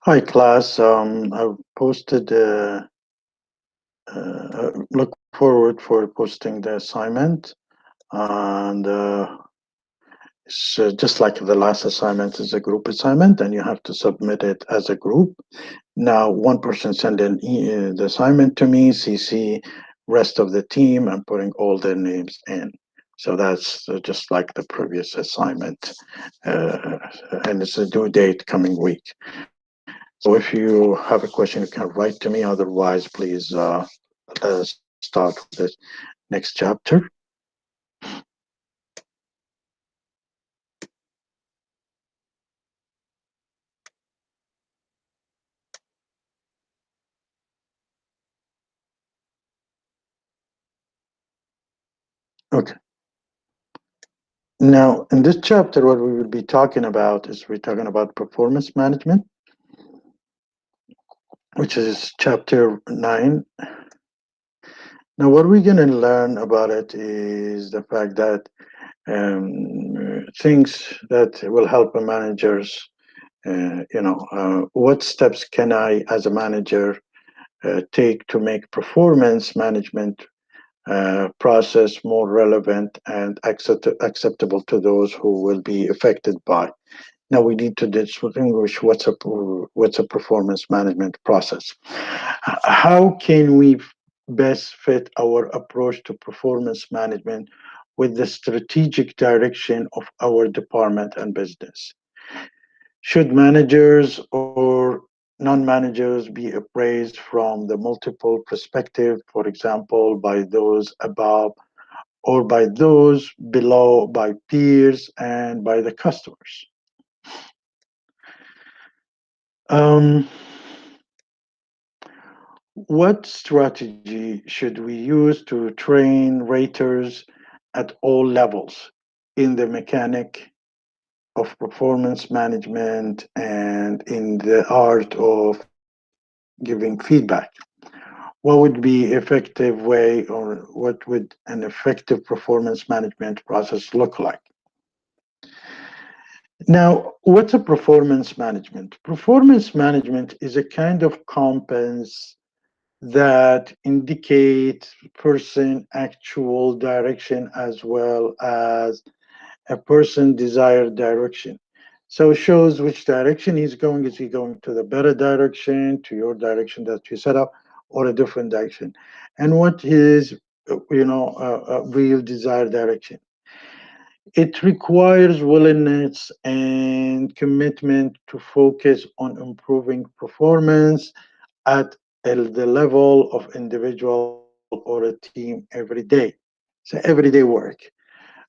Hi, class. I've posted, look forward for posting the assignment. And it's just like the last assignment is a group assignment, and you have to submit it as a group. Now, one person send the assignment to me, CC rest of the team, and putting all their names in. So that's just like the previous assignment. And it's a due date coming week. So if you have a question, you can write to me. Otherwise, please let us start with the next chapter. Okay. Now, in this chapter, what we will be talking about is we're talking about performance management, which is chapter 9. Now, what we're going to learn about it is the fact that things that will help a managers, what steps can I, as a manager, take to make performance management process more relevant and acceptable to those who will be affected by. Now we need to distinguish what's a performance management process. How can we best fit our approach to performance management with the strategic direction of our department and business? Should managers or non-managers be appraised from the multiple perspective, for example, by those above or by those below, by peers and by the customers? Um, what strategy should we use to train raters at all levels in the mechanic of performance management and in the art of giving feedback? What would be effective way, or what would an effective performance management process look like? Now, what's a performance management? Performance management is a kind of compass that indicates person actual direction as well as a person desired direction. So it shows which direction he's going. Is he going to the better direction, to your direction that you set up, or a different direction? And what is, a real desired direction? It requires willingness and commitment to focus on improving performance at the level of individual or a team every day. So everyday work.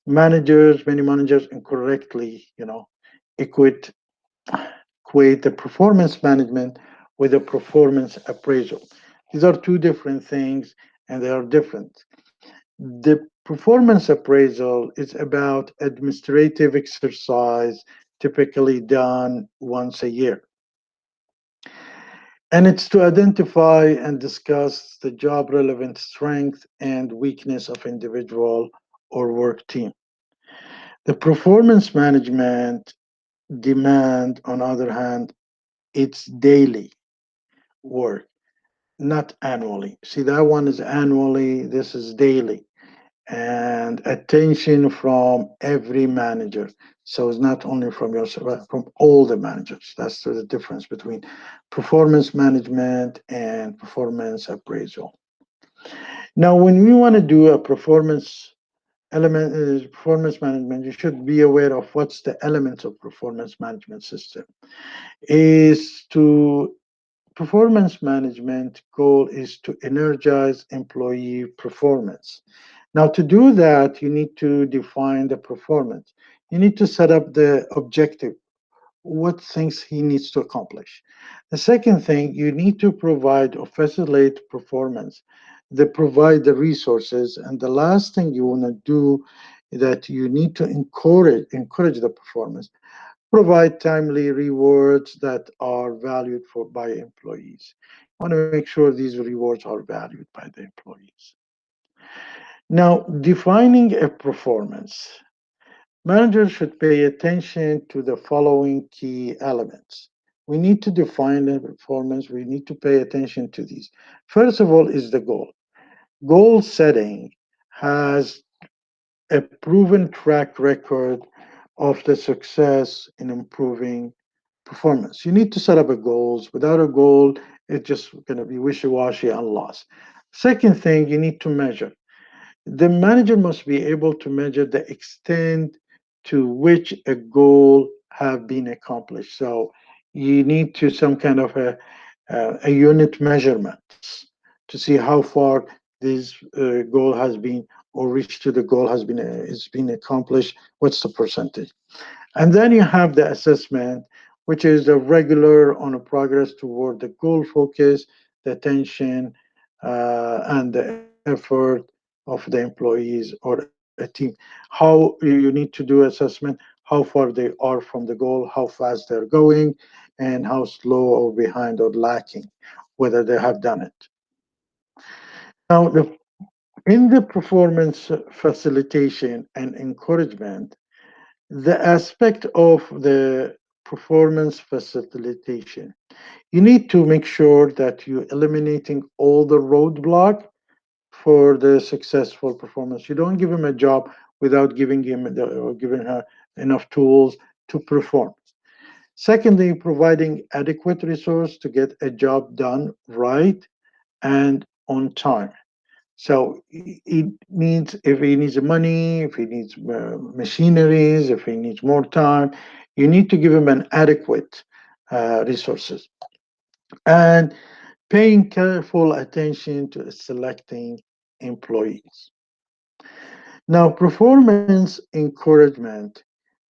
Many managers incorrectly, equate equate the performance management with a performance appraisal. These are two different things and they are different. The performance appraisal is about administrative exercise typically done once a year. And it's to identify and discuss the job relevant strength and weakness of individual or work team. The performance management demand, on other hand, it's daily work, not annually. See, that one is annually, this is daily. And attention from every manager. So it's not only from yourself, but from all the managers. That's the difference between performance management and performance appraisal. Now, when we want to do a performance management, you should be aware of what's the elements of performance management system. Is to Performance management goal is to energize employee performance. Now, to do that, you need to define the performance. You need to set up the objective, what things he needs to accomplish. The second thing, you need to provide or facilitate performance. They provide the resources. And the last thing you want to do that you need to encourage the performance, provide timely rewards that are valued by employees. You want to make sure these rewards are valued by the employees. Now, defining a performance. Managers should pay attention to the following key elements we need to define the performance. We need to pay attention to these. First of all, is the goal. Goal setting has a proven track record of the success in improving performance. You need to set up a goals. Without a goal, it's just going to be wishy-washy and lost. Second thing, you need to measure. The manager must be able to measure the extent to which a goal have been accomplished. So you need to some kind of a unit measurements to see how far this goal has been or reach to the goal has been is been accomplished. What's the percentage? And then you have the assessment, which is the regular on a progress toward the goal focus, the attention, and the effort of the employees or a team. How you need to do assessment, how far they are from the goal, how fast they're going, and how slow or behind or lacking, whether they have done it. Now, in the performance facilitation and encouragement, the aspect of the performance facilitation, you need to make sure that you're eliminating all the roadblock for the successful performance. You don't give him a job without giving him or giving her enough tools to perform. Secondly, providing adequate resource to get a job done right and on time. So it needs, if he needs money, if he needs machineries, if he needs more time, you need to give him an adequate resources and paying careful attention to selecting employees. Now, performance encouragement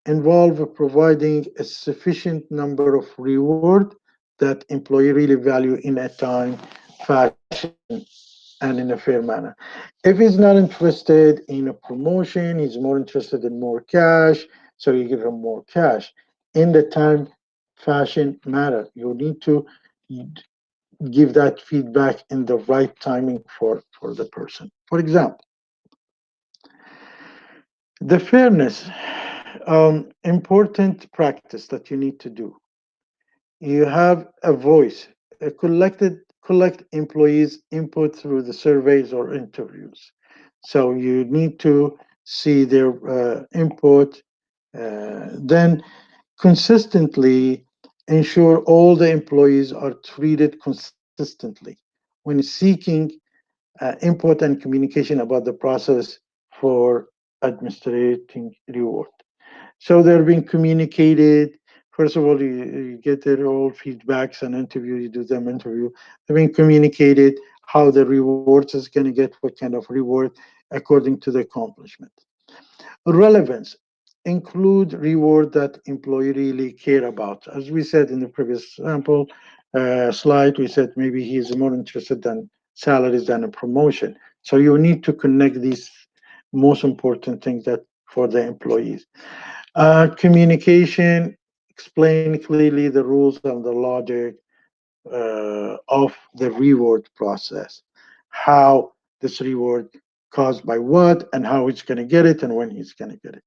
involve providing a sufficient number of reward that employee really value in a time, fashion, and in a fair manner. If he's not interested in a promotion, he's more interested in more cash, so you give him more cash. In the time, fashion matter. You need to give that feedback in the right timing for the person. For example, the fairness, important practice that you need to do. You have a voice, collect employees' input through the surveys or interviews. So you need to see their input. Then consistently ensure all the employees are treated consistently when seeking input and communication about the process for administrating reward. So they're being communicated. First of all, you get their all feedbacks and interview. You do them interview. They're being communicated how the rewards is going to get, what kind of reward according to the accomplishment. Relevance include reward that employee really care about. As we said in the previous sample slide, we said maybe he is more interested in salaries than a promotion. So you need to connect these most important things that for the employees. Communication, explain clearly the rules and the logic of the reward process. How this reward caused by what and how he's going to get it and when he's going to get it.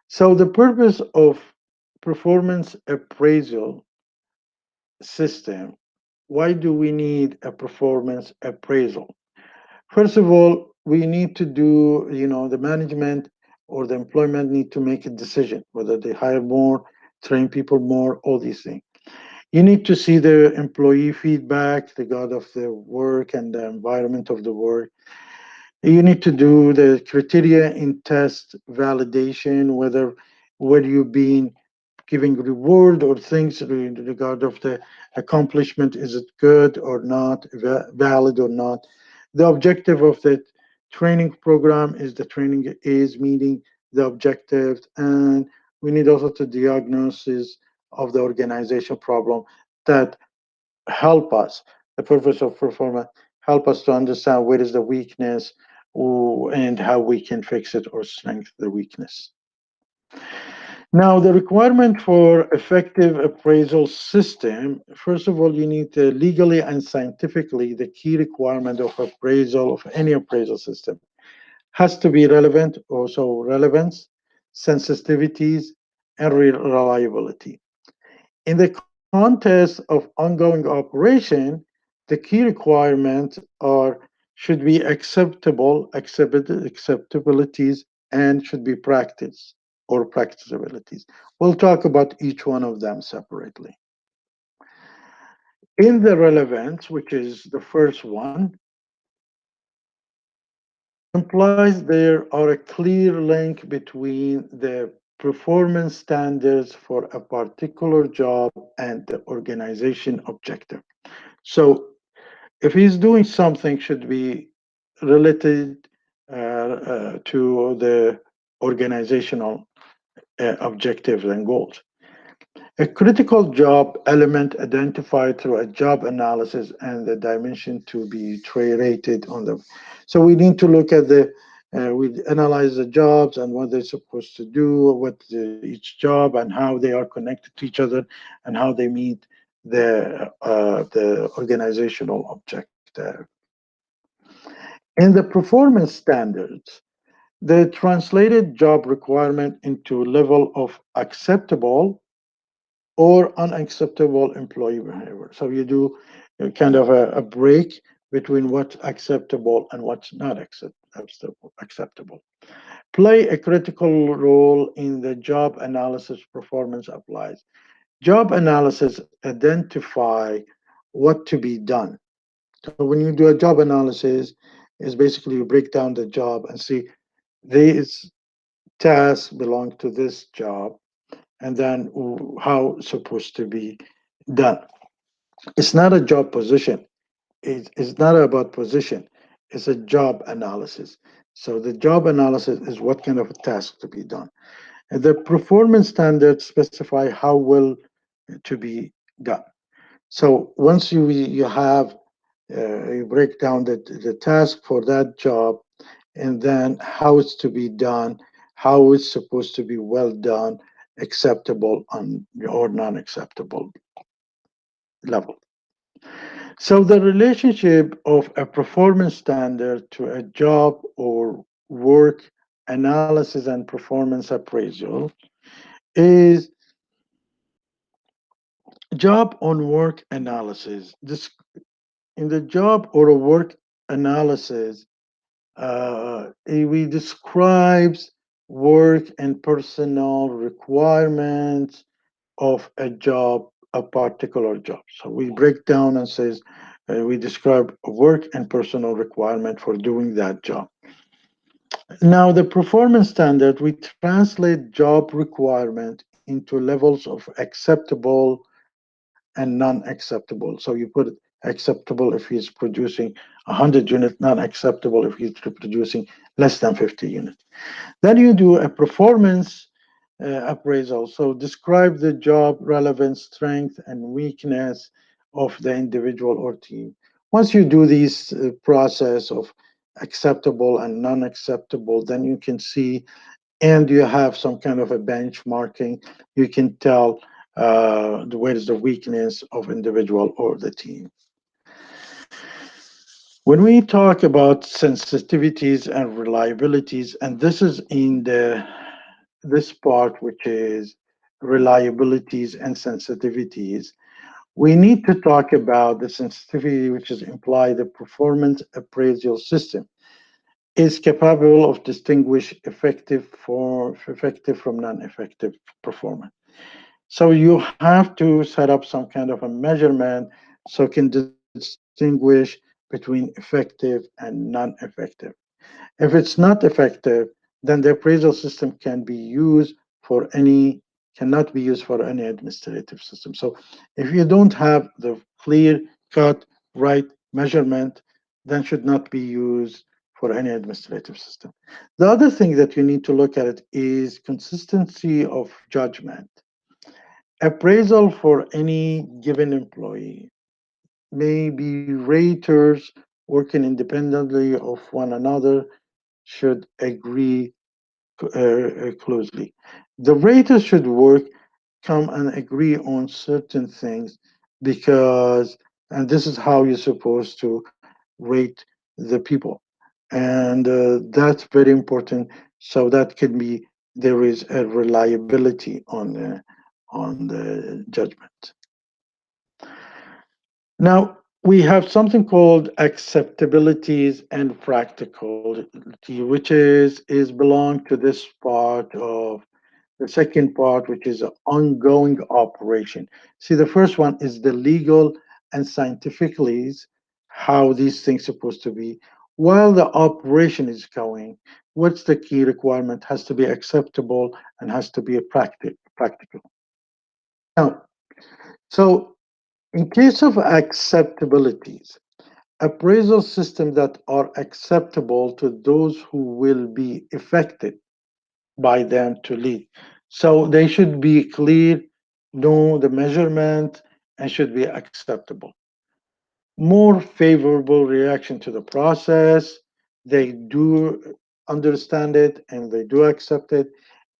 So the purpose of performance appraisal system, why do we need a performance appraisal? First of all, we need to do, the management or the employment need to make a decision whether they hire more, train people more, all these things. You need to see the employee feedback, the god of the work and the environment of the work. You need to do the criteria in test validation, whether you've been giving reward or things in regard of the accomplishment, is it good or not, valid or not. The objective of the training program is the training is meeting the objectives, and we need also to diagnosis of the organization problem that help us. The purpose of performance help us to understand where is the weakness and how we can fix it or strengthen the weakness. Now, the requirement for effective appraisal system, first of all, you need to legally and scientifically, the key requirement of appraisal of any appraisal system has to be relevant, also relevance, sensitivities, and reliability. In the context of ongoing operation, the key requirements are should be acceptabilities, and should be practice or practicabilities. We'll talk about each one of them separately. In the relevance, which is the first one, implies there are a clear link between the performance standards for a particular job and the organization objective. So if he's doing something, should be related to the organizational objectives and goals. A critical job element identified through a job analysis and the dimension to be rated on them. So we need to look at we analyze the jobs and what they're supposed to do, each job and how they are connected to each other and how they meet the organizational objective. In the performance standards, they translated job requirement into level of acceptable or unacceptable employee behavior. So you do kind of a break between what's acceptable and what's not acceptable. Play a critical role in the job analysis performance applies. Job analysis identify what to be done. So when you do a job analysis, is basically you break down the job and see these tasks belong to this job and then how it's supposed to be done. It's not a job position. It's not about position. It's a job analysis. So the job analysis is what kind of a task to be done. And the performance standards specify how well to be done. So once you have you break down the task for that job and then how it's to be done, how it's supposed to be well done, acceptable or non-acceptable level. So the relationship of a performance standard to a job or work analysis and performance appraisal is job on work analysis. This in the job or a work analysis, we describes work and personnel requirements of a job, a particular job. So we break down and says we describe work and personal requirement for doing that job. Now the performance standard, we translate job requirement into levels of acceptable and non-acceptable. So you put acceptable if he's producing 100 units, non-acceptable if he's producing less than 50 units. Then you do a performance appraisal. So describe the job relevance, strength, and weakness of the individual or team. Once you do this process of acceptable and non-acceptable, then you can see, and you have some kind of a benchmarking, you can tell where is the weakness of individual or the team. When we talk about sensitivities and reliabilities, and this is in this part, which is reliabilities and sensitivities, we need to talk about the sensitivity, which is imply the performance appraisal system is capable of distinguish effective from non-effective performance. So you have to set up some kind of a measurement so it can distinguish between effective and non-effective. If it's not effective, then the appraisal system can be used for any cannot be used for any administrative system. So if you don't have the clear cut right measurement, then should not be used for any administrative system. The other thing that you need to look at it is consistency of judgment. Appraisal for any given employee may be raters working independently of one another should agree closely. The raters should come and agree on certain things because, and this is how you're supposed to rate the people. And that's very important. So that can be, there is a reliability on the judgment. Now, we have something called acceptabilities and practicality, which is belong to this part of the second part, which is ongoing operation. See, the first one is the legal and scientifically how these things supposed to be. While the operation is going, what's the key requirement? Has to be acceptable and has to be a practical. Now, so in case of acceptabilities, appraisal systems that are acceptable to those who will be affected by them to lead. So they should be clear, know the measurement, and should be acceptable. More favorable reaction to the process. They do understand it and they do accept it.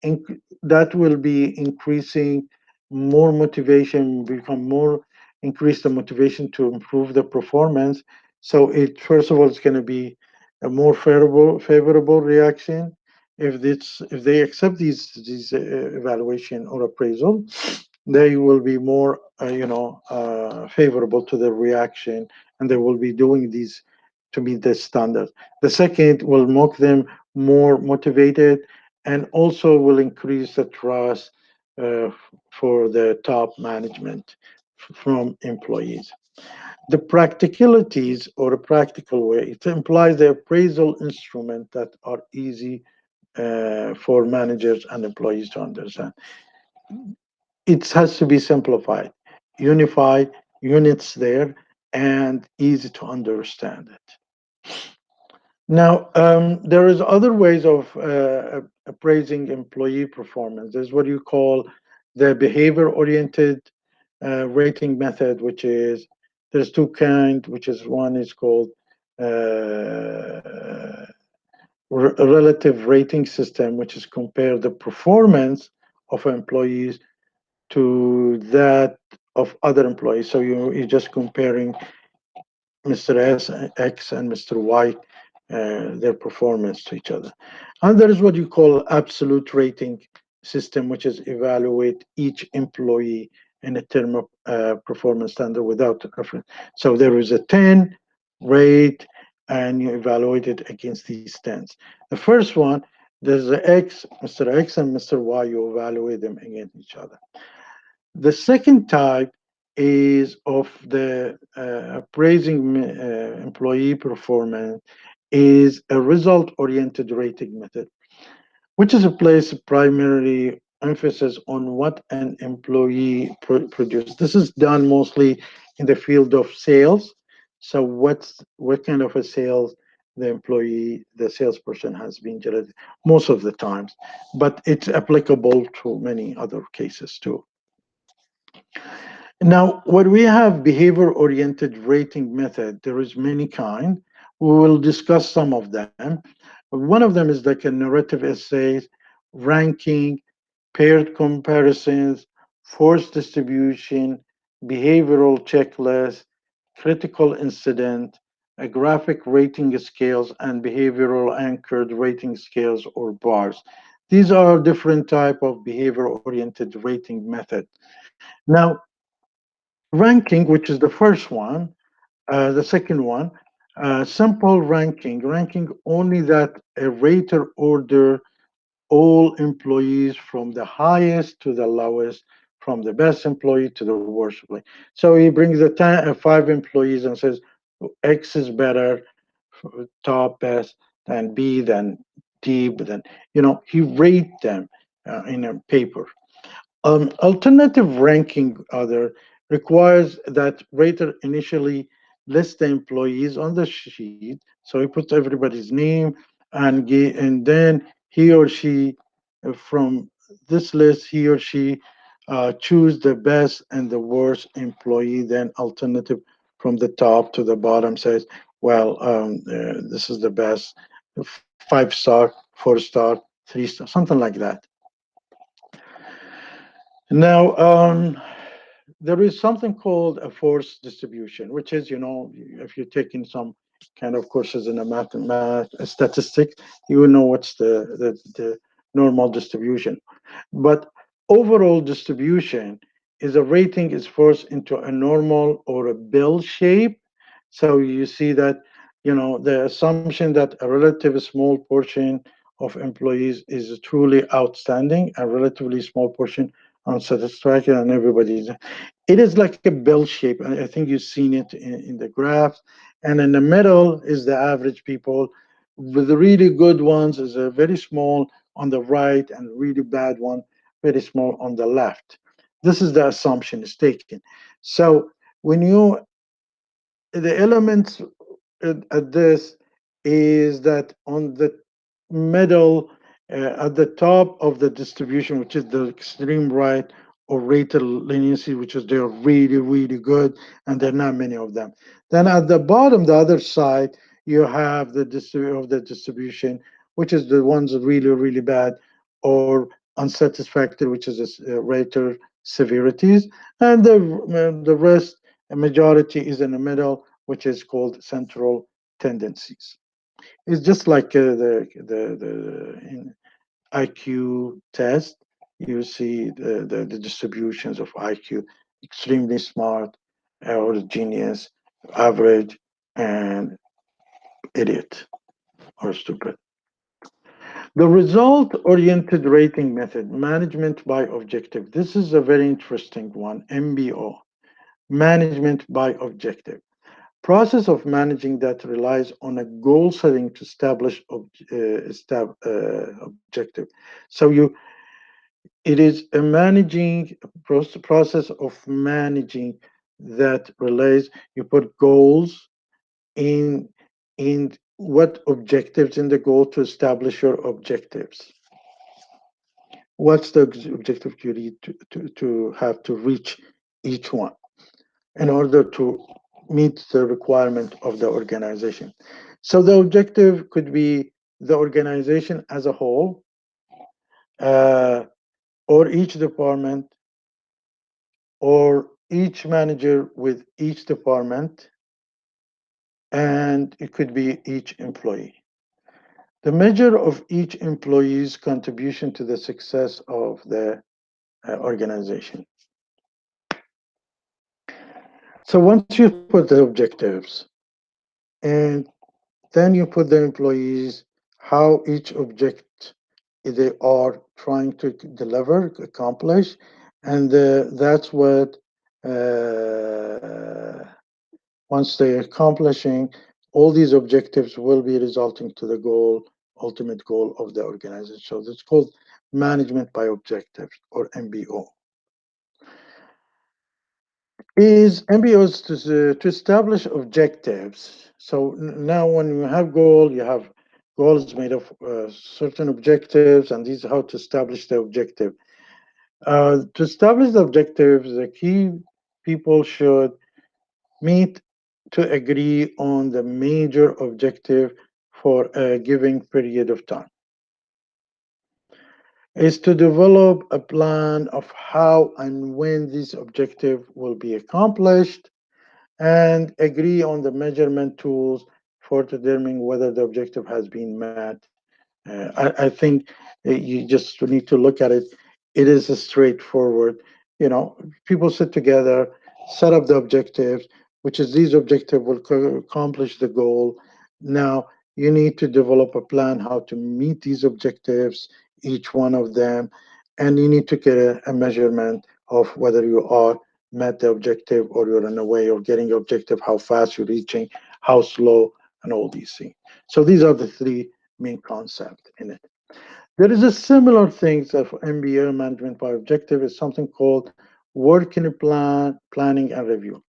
And that will be increasing more motivation, become more increase the motivation to improve the performance. So it first of all, it's going to be a more favorable reaction if they accept these evaluation or appraisal, they will be more favorable to the reaction, and they will be doing these to meet the standard. The second will make them more motivated and also will increase the trust for the top management from employees. The practicalities or a practical way, it implies the appraisal instrument that are easy for managers and employees to understand. It has to be simplified, unified, units there, and easy to understand it. Now, there is other ways of appraising employee performance. There's what you call the behavior-oriented rating method, which is there's two kind, which is one is called relative rating system, which is compare the performance of employees to that of other employees. So you're just comparing Mr. X and Mr. Y, their performance to each other. And there is what you call absolute rating system, which is evaluate each employee in a term of performance standard without reference. So there is a 10 rate, and you evaluate it against these 10s. The first one, there's the X, Mr. X and Mr. Y, you evaluate them against each other. The second type is of the appraising employee performance is a result-oriented rating method, which is a place primarily emphasis on what an employee produces. This is done mostly in the field of sales. So what kind of a sales the salesperson has been generated most of the times, but it's applicable to many other cases too. Now, when we have behavior-oriented rating method, there is many kind. We will discuss some of them. One of them is like a narrative essays, ranking, paired comparisons, force distribution, behavioral checklist, critical incident, a graphic rating scales, and behavioral anchored rating scales or bars. These are different type of behavior-oriented rating method. Now, ranking, which is the first one, the second one, simple ranking only that a rater order all employees from the highest to the lowest, from the best employee to the worst employee. So he brings the 5 employees and says X is better, top best, than B, than D, but then he rate them in a paper. Alternative ranking other requires that rater initially lists the employees on the sheet. So he puts everybody's name and then he or she from this list he or she choose the best and the worst employee. Then alternative from the top to the bottom says, well, this is the best, 5 star, 4 star, 3 star, something like that. Now, there is something called a force distribution, which is, if you're taking some kind of courses in a statistics, you will know what's the normal distribution. But overall distribution is a rating is forced into a normal or a bell shape. So you see that, the assumption that a relatively small portion of employees is truly outstanding, a relatively small portion unsatisfactory, and everybody's. It is like a bell shape. I think you've seen it in the graph. And in the middle is the average people. With the really good ones is a very small on the right, and really bad one very small on the left. This is the assumption is taken. So when you the elements at this is that on the middle, at the top of the distribution, which is the extreme right, or rated leniency, which is they're really, really good, and there are not many of them. Then at the bottom, the other side, you have the of the distribution, which is the ones that really, really bad or unsatisfactory, which is rated severities, and the rest, a majority is in the middle, which is called central tendencies. It's just like the in IQ test. You see the distributions of IQ: extremely smart, or genius, average, and idiot or stupid. The result-oriented rating method, management by objective. This is a very interesting one. MBO, management by objective. Process of managing that relies on a goal setting to establish objective. So it is a managing process of managing that relays. You put goals in what objectives in the goal to establish your objectives. What's the objective you need to have to reach each one in order to meet the requirement of the organization. So the objective could be the organization as a whole, uh, or each department, or each manager with each department, and it could be each employee. The measure of each employee's contribution to the success of the organization. So once you put the objectives, and then you put the employees, how each object they are trying to deliver, accomplish, and that's what uh, once they're accomplishing, all these objectives will be resulting to the goal, ultimate goal of the organization. So it's called management by objectives, or MBO. Is MBOs to establish objectives. So now when you have goal, you have goals made of certain objectives, and these are how to establish the objective. To establish the objectives, the key people should meet to agree on the major objective for a given period of time. Is to develop a plan of how and when this objective will be accomplished, and agree on the measurement tools for determining whether the objective has been met. I think you just need to look at it. It is a straightforward. People sit together, set up the objectives, which is these objectives will accomplish the goal. Now you need to develop a plan how to meet these objectives, each one of them, and you need to get a measurement of whether you are met the objective, or you're in a way of getting your objective, how fast you're reaching, how slow, and all these things. So these are the three main concepts in it. There is a similar thing that for MBA, management by objective, is something called working plan, planning and review.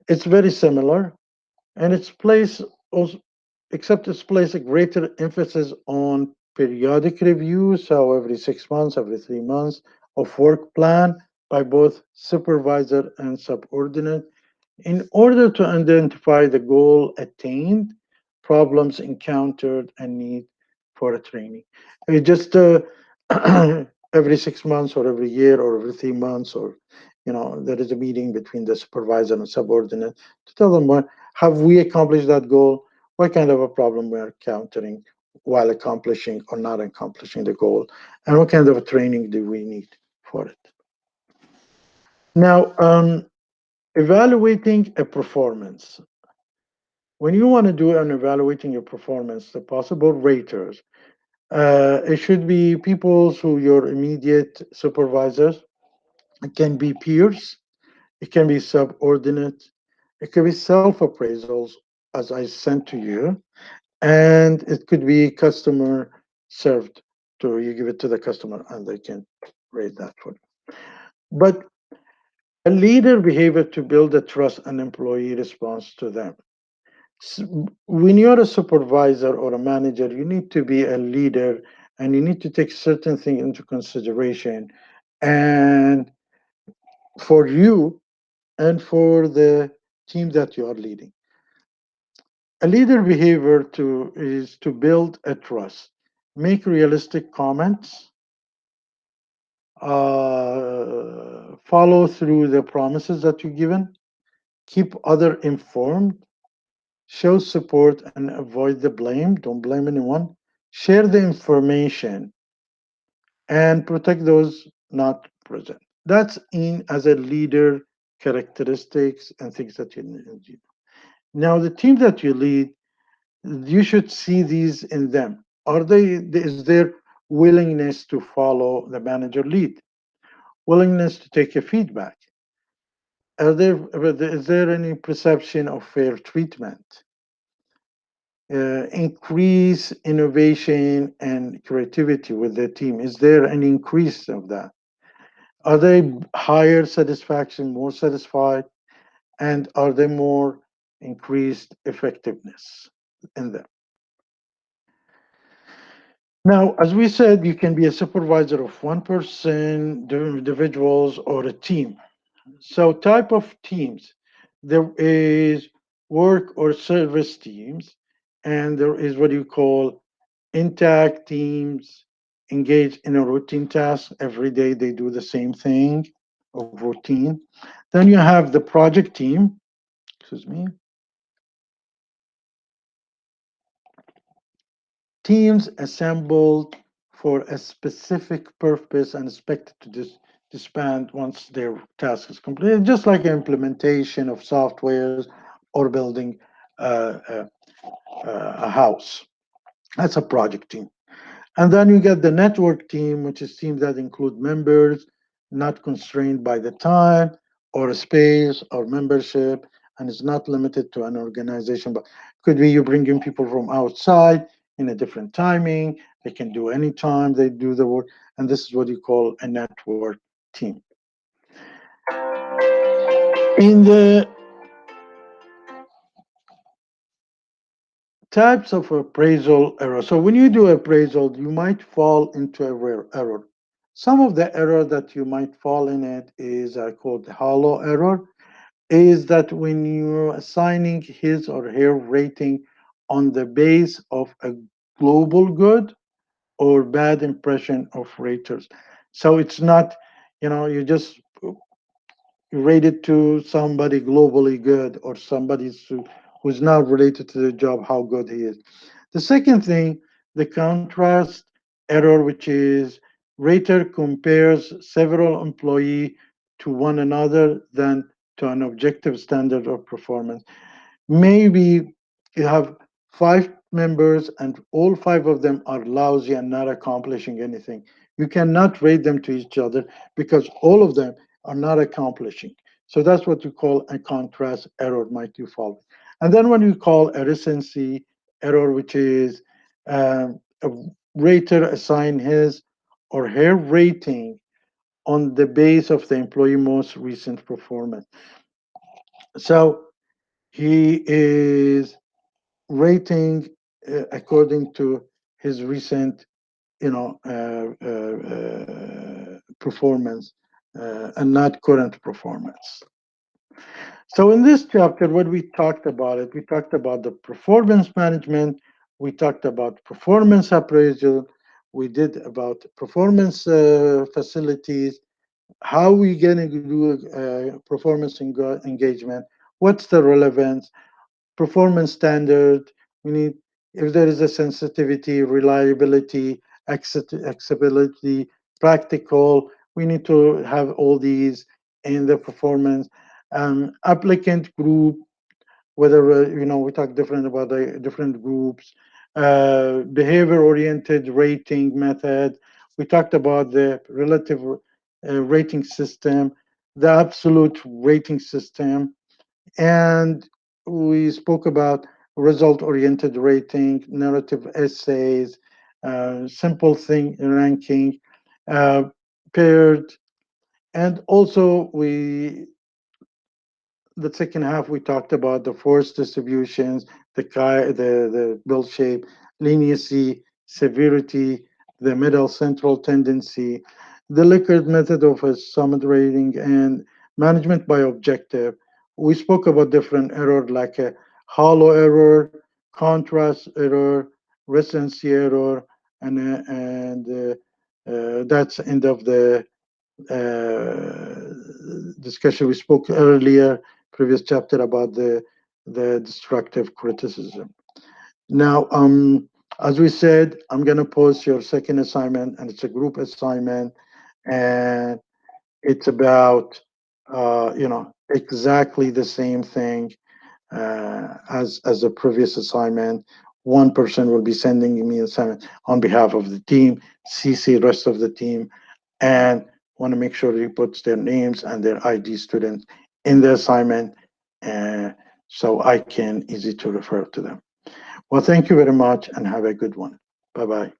It's very similar, and it's placed also, except it's placed a greater emphasis on periodic review, so every 6 months, every 3 months, of work plan by both supervisor and subordinate, in order to identify the goal attained, problems encountered, and need for a training. It just every 6 months, or every year, or every 3 months, or there is a meeting between the supervisor and subordinate to tell them, what have we accomplished that goal, what kind of a problem we are encountering while accomplishing or not accomplishing the goal, and what kind of a training do we need for it. Now, evaluating a performance. When you want to do an evaluating your performance, the possible raters, it should be people who your immediate supervisors. It can be peers. It can be subordinate. It could be self-appraisals, as I sent to you, and it could be customer served. To you give it to the customer, and they can rate that for you. But a leader behavior to build a trust and employee response to them. S- When you're a supervisor or a manager, you need to be a leader and you need to take certain things into consideration. And for you and for the team that you are leading. A leader behavior to is to build a trust, make realistic comments, follow through the promises that you've given, keep other informed, show support and avoid the blame. Don't blame anyone. Share the information and protect those not present. That's in as a leader characteristics and things that you need. Now, the team that you lead, you should see these in them. Are they is there willingness to follow the manager lead, willingness to take a feedback? Are there is there any perception of fair treatment? Increase innovation and creativity with the team? Is there an increase of that? Are they higher satisfaction, more satisfied, and are they more increased effectiveness in them? Now, as we said, you can be a supervisor of one person, the individuals, or a team. So, type of teams, there is work or service teams, and there is what you call intact teams, engage in a routine task. Every day they do the same thing of routine. Then you have the project team, excuse me, teams assembled for a specific purpose and expected to disband once their task is completed, just like implementation of softwares or building a, a house. That's a project team. And then you get the network team, which is teams that include members not constrained by the time or space or membership, and it's not limited to an organization, but could be you bring in people from outside in a different timing. They can do any time they do the work, and this is what you call a network team. In the types of appraisal error. So when you do appraisal, you might fall into a rare error. Some of the error that you might fall in it is called hollow error, is that when you're assigning his or her rating on the base of a global good or bad impression of raters. So it's not, you just rate it to somebody globally good or somebody who's not related to the job, how good he is. The second thing, the contrast error, which is rater compares several employee to one another than to an objective standard of performance. Maybe you have five members and all five of them are lousy and not accomplishing anything. You cannot rate them to each other because all of them are not accomplishing. So that's what you call a contrast error, might you follow. And then when you call a recency error, which is a rater assign his or her rating on the base of the employee most recent performance. So he is rating according to his recent, performance and not current performance. So in this chapter, what we talked about it, we talked about the performance management, we talked about performance appraisal, we did about performance facilities, how we going to do performance engagement, what's the relevance, performance standard. We need, if there is a sensitivity, reliability, acceptability, practical. We need to have all these in the performance. Applicant group, whether we talk different about the different groups. Behavior oriented rating method, we talked about the relative rating system, the absolute rating system, and we spoke about result oriented rating, narrative essays, simple thing ranking, uh, paired. And also the second half, we talked about the force distributions, the bill shape, leniency, severity, the middle central tendency, the Likert method of a summit rating, and management by objective. We spoke about different error like a hollow error, contrast error, recency error, and that's end of the discussion. We spoke earlier, previous chapter, about the destructive criticism. Now, as we said, I'm going to post your second assignment, and it's a group assignment, and it's about exactly the same thing as the previous assignment. One person will be sending me assignment on behalf of the team, CC rest of the team, and want to make sure he puts their names and their ID student in the assignment, uh, so I can easy to refer to them. Well, thank you very much and have a good one. Bye bye.